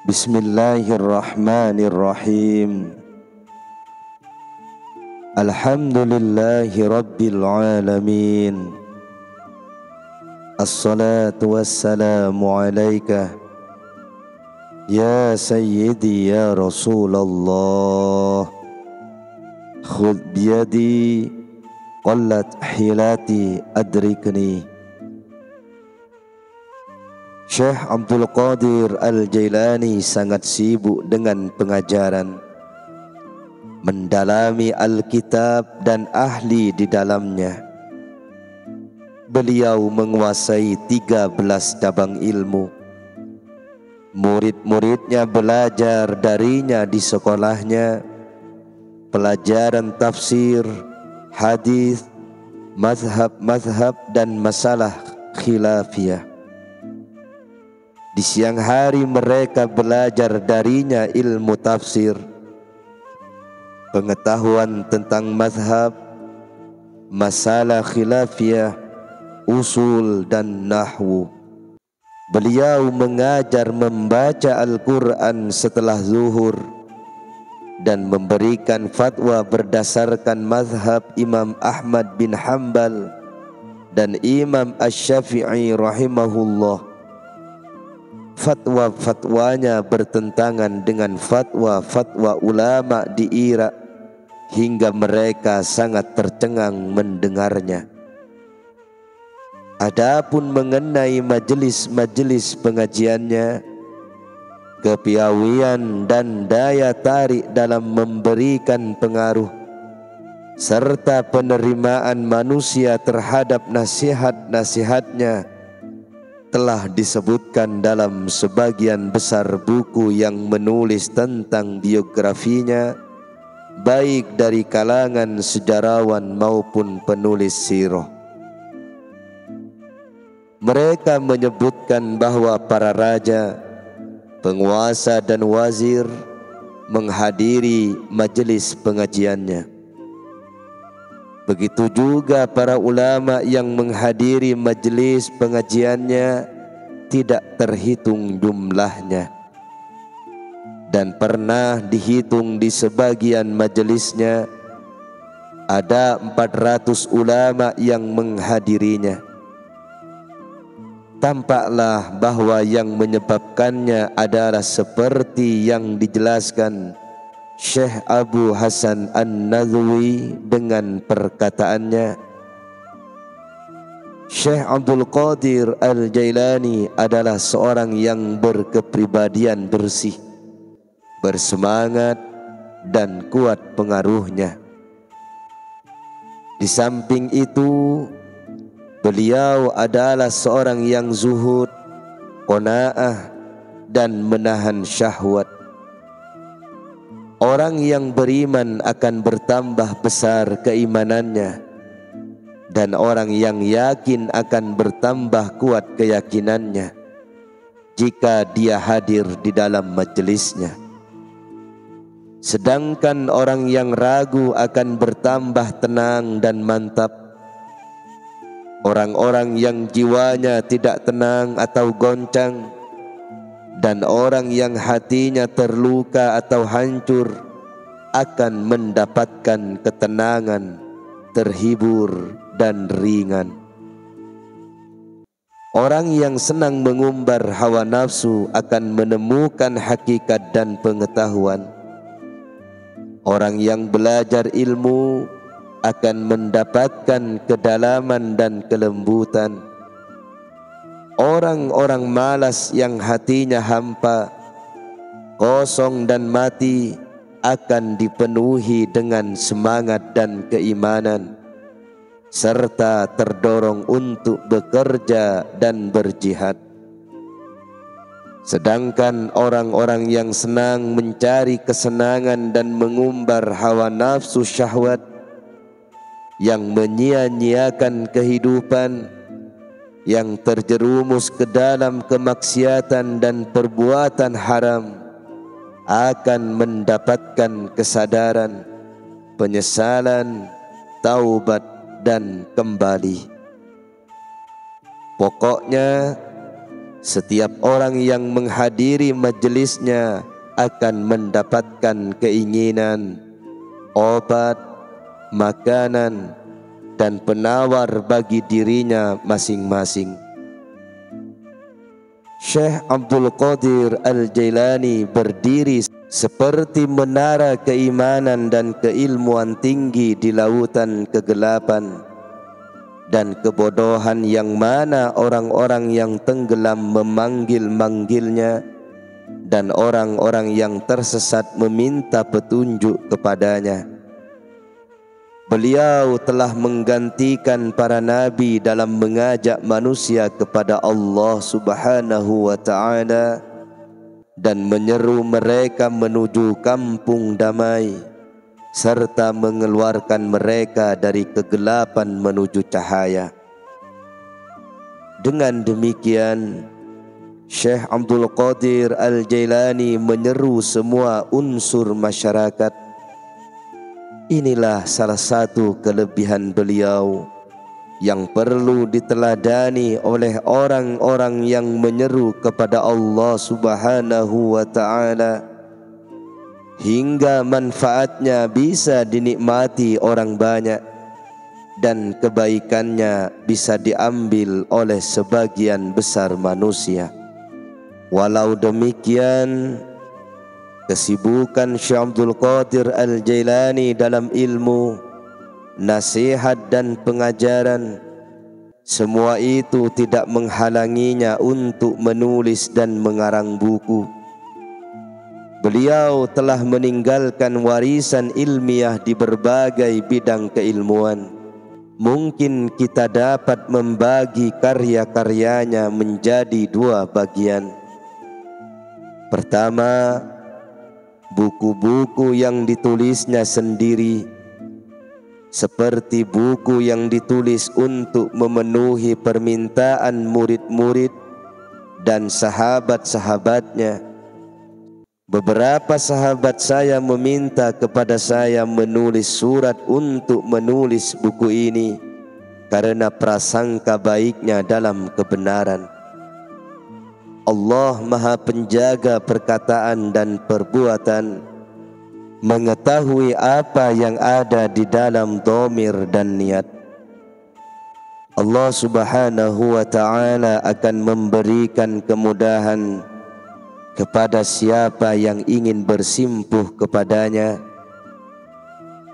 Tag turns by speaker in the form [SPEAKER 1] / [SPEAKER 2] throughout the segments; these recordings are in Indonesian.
[SPEAKER 1] Bismillahirrahmanirrahim. Alhamdulillahi rabbil alamin. Assalatu wassalamu alaika ya sayyidi ya Rasulullah. Khudh biyadi qallat hilati adrikni. Syekh Abdul Qadir Al-Jailani sangat sibuk dengan pengajaran, mendalami Alkitab dan ahli di dalamnya. Beliau menguasai 13 cabang ilmu. Murid-muridnya belajar darinya di sekolahnya, pelajaran tafsir, hadis, mazhab-mazhab dan masalah khilafiyah. Di siang hari mereka belajar darinya ilmu tafsir, pengetahuan tentang mazhab, masalah khilafiyah, usul dan nahwu. Beliau mengajar membaca Al-Quran setelah zuhur dan memberikan fatwa berdasarkan mazhab Imam Ahmad bin Hanbal dan Imam Asy-Syafi'i rahimahullah. Fatwa-fatwanya bertentangan dengan fatwa-fatwa ulama di Irak hingga mereka sangat tercengang mendengarnya. Adapun mengenai majelis-majelis pengajiannya, kepiawaian dan daya tarik dalam memberikan pengaruh serta penerimaan manusia terhadap nasihat-nasihatnya telah disebutkan dalam sebagian besar buku yang menulis tentang biografinya, baik dari kalangan sejarawan maupun penulis sirah. Mereka menyebutkan bahwa para raja, penguasa dan wazir menghadiri majelis pengajiannya. Begitu juga para ulama yang menghadiri majelis pengajiannya tidak terhitung jumlahnya. Dan pernah dihitung di sebagian majelisnya ada 400 ulama yang menghadirinya. Tampaklah bahwa yang menyebabkannya adalah seperti yang dijelaskan Syekh Abu Hasan An-Nadhwi dengan perkataannya, Syekh Abdul Qadir Al-Jailani adalah seorang yang berkepribadian bersih, bersemangat dan kuat pengaruhnya. Di samping itu, beliau adalah seorang yang zuhud, qanaah dan menahan syahwat. Orang yang beriman akan bertambah besar keimanannya, dan orang yang yakin akan bertambah kuat keyakinannya jika dia hadir di dalam majelisnya. Sedangkan orang yang ragu akan bertambah tenang dan mantap. Orang-orang yang jiwanya tidak tenang atau goncang, dan orang yang hatinya terluka atau hancur akan mendapatkan ketenangan, terhibur dan ringan. Orang yang senang mengumbar hawa nafsu akan menemukan hakikat dan pengetahuan. Orang yang belajar ilmu akan mendapatkan kedalaman dan kelembutan. Orang-orang malas yang hatinya hampa, kosong dan mati akan dipenuhi dengan semangat dan keimanan, serta terdorong untuk bekerja dan berjihad. Sedangkan orang-orang yang senang mencari kesenangan dan mengumbar hawa nafsu syahwat, yang menyia-nyiakan kehidupan, yang terjerumus ke dalam kemaksiatan dan perbuatan haram, akan mendapatkan kesadaran, penyesalan, taubat dan kembali. Pokoknya Setiap orang yang menghadiri majelisnya akan mendapatkan keinginan, obat, makanan, dan penawar bagi dirinya masing-masing. Syekh Abdul Qadir Al-Jailani berdiri seperti menara keimanan dan keilmuan tinggi di lautan kegelapan dan kebodohan, yang mana orang-orang yang tenggelam memanggil-manggilnya dan orang-orang yang tersesat meminta petunjuk kepadanya. Beliau telah menggantikan para nabi dalam mengajak manusia kepada Allah Subhanahu wa ta'ala dan menyeru mereka menuju kampung damai, serta mengeluarkan mereka dari kegelapan menuju cahaya. Dengan demikian, Syekh Abdul Qadir Al-Jailani menyeru semua unsur masyarakat. Inilah salah satu kelebihan beliau yang perlu diteladani oleh orang-orang yang menyeru kepada Allah Subhanahu wa ta'ala, hingga manfaatnya bisa dinikmati orang banyak dan kebaikannya bisa diambil oleh sebagian besar manusia. Walau demikian, kesibukan Syekh Abdul Qadir Al-Jailani dalam ilmu, nasihat dan pengajaran, semua itu tidak menghalanginya untuk menulis dan mengarang buku. Beliau telah meninggalkan warisan ilmiah di berbagai bidang keilmuan. Mungkin kita dapat membagi karya-karyanya menjadi dua bagian. Pertama, buku-buku yang ditulisnya sendiri, seperti buku yang ditulis untuk memenuhi permintaan murid-murid dan sahabat-sahabatnya. Beberapa sahabat saya meminta kepada saya menulis surat untuk menulis buku ini karena prasangka baiknya dalam kebenaran. Allah Maha Penjaga perkataan dan perbuatan, mengetahui apa yang ada di dalam dhamir dan niat. Allah Subhanahu wa ta'ala akan memberikan kemudahan kepada siapa yang ingin bersimpuh kepadanya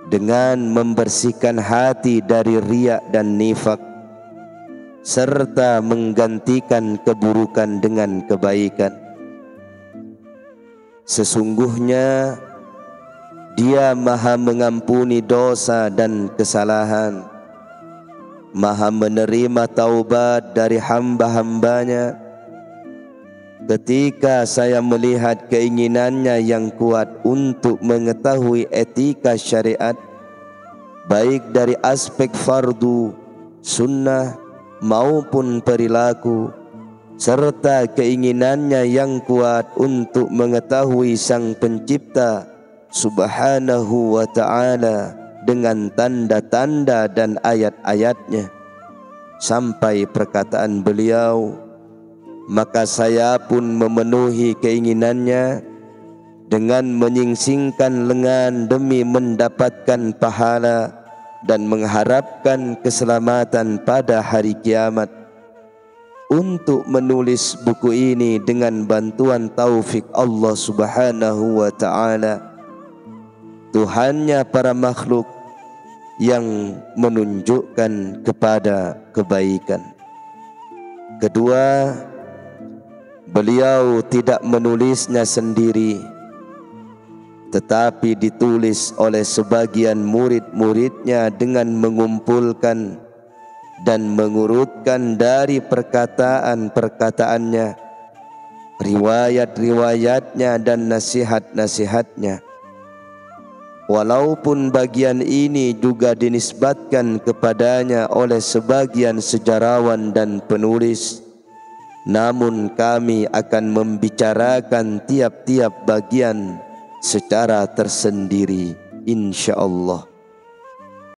[SPEAKER 1] dengan membersihkan hati dari riya dan nifak, serta menggantikan keburukan dengan kebaikan. Sesungguhnya Dia Maha mengampuni dosa dan kesalahan, Maha menerima taubat dari hamba-hambanya. Ketika saya melihat keinginannya yang kuat untuk mengetahui etika syariat, baik dari aspek fardu, sunnah maupun perilaku, serta keinginannya yang kuat untuk mengetahui Sang Pencipta Subhanahu wa ta'ala dengan tanda-tanda dan ayat-ayatnya, sampai perkataan beliau, maka saya pun memenuhi keinginannya dengan menyingsingkan lengan demi mendapatkan pahala dan mengharapkan keselamatan pada hari kiamat, untuk menulis buku ini dengan bantuan taufik Allah Subhanahu wa ta'ala, Tuhannya para makhluk yang menunjukkan kepada kebaikan. Kedua, beliau tidak menulisnya sendiri, tetapi ditulis oleh sebagian murid-muridnya dengan mengumpulkan dan mengurutkan dari perkataan-perkataannya, riwayat-riwayatnya dan nasihat-nasihatnya. Walaupun bagian ini juga dinisbatkan kepadanya oleh sebagian sejarawan dan penulis, namun kami akan membicarakan tiap-tiap bagian secara tersendiri, insyaallah.